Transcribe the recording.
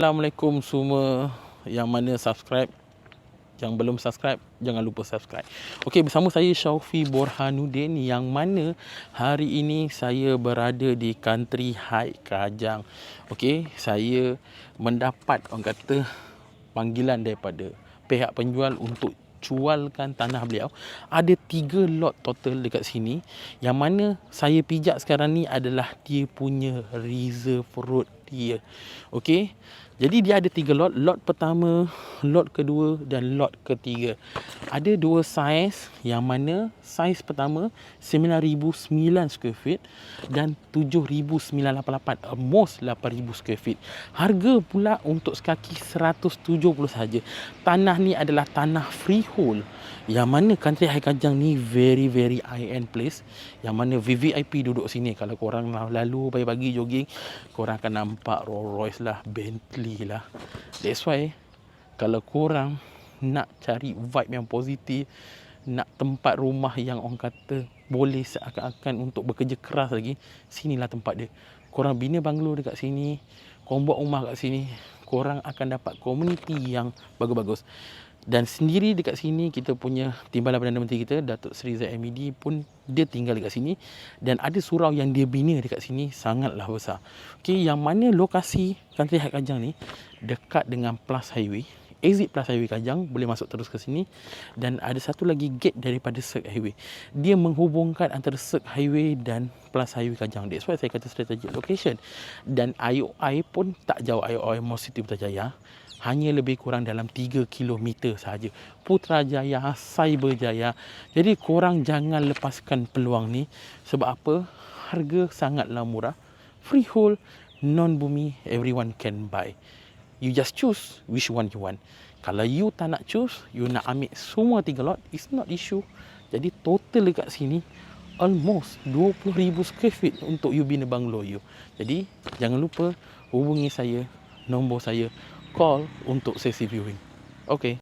Assalamualaikum semua yang mana subscribe. Yang belum subscribe, jangan lupa subscribe. Okey, bersama saya Syaufi Borhanuddin, yang mana hari ini saya berada di Country High Kajang. Okey, saya mendapat orang kata panggilan daripada pihak penjual untuk jualkan tanah beliau. Ada 3 lot total dekat sini. Yang mana saya pijak sekarang ni adalah dia punya reserve road dia. Okey. Jadi dia ada 3 lot. Lot pertama, lot kedua dan lot ketiga. Ada 2 saiz, yang mana saiz pertama 9,009 square feet dan 7,988, almost 8,000 square feet. Harga pula untuk sekaki 170 saja. Tanah ni adalah tanah freehold, yang mana Country High Kajang ni very high end place, yang mana VVIP duduk sini. Kalau korang lalu pagi-pagi jogging, korang akan nampak Rolls Royce lah, Bentley lah. That's why kalau korang nak cari vibe yang positif, nak tempat rumah yang orang kata boleh seakan-akan untuk bekerja keras lagi, sinilah tempat dia. Korang bina banglo dekat sini, korang buat rumah kat sini, korang akan dapat komuniti yang bagus-bagus. Dan sendiri dekat sini kita punya Timbalan Perdana Menteri kita, Datuk Seri Zahid pun dia tinggal dekat sini, dan ada surau yang dia bina dekat sini sangatlah besar. Okey, yang mana lokasi Country High Kajang ni dekat dengan Plus Highway. Exit Plus Highway Kajang boleh masuk terus ke sini, dan ada satu lagi gate daripada Sirk Highway. Dia menghubungkan antara Sirk Highway dan Plus Highway Kajang. That's why saya kata strategic location. Dan IOI pun tak jauh, IOI Mall City Putrajaya. Hanya lebih kurang dalam 3 km sahaja. Putrajaya, Cyberjaya. Jadi korang jangan lepaskan peluang ni. Sebab apa? Harga sangatlah murah. Freehold, non-bumi, everyone can buy. You just choose which one you want. Kalau you tak nak choose, you nak ambil semua 3 lot, it's not issue. Jadi total dekat sini almost 20,000 square feet untuk you bina banglo you. Jadi jangan lupa hubungi saya, nombor saya, call untuk sesi viewing. Okay.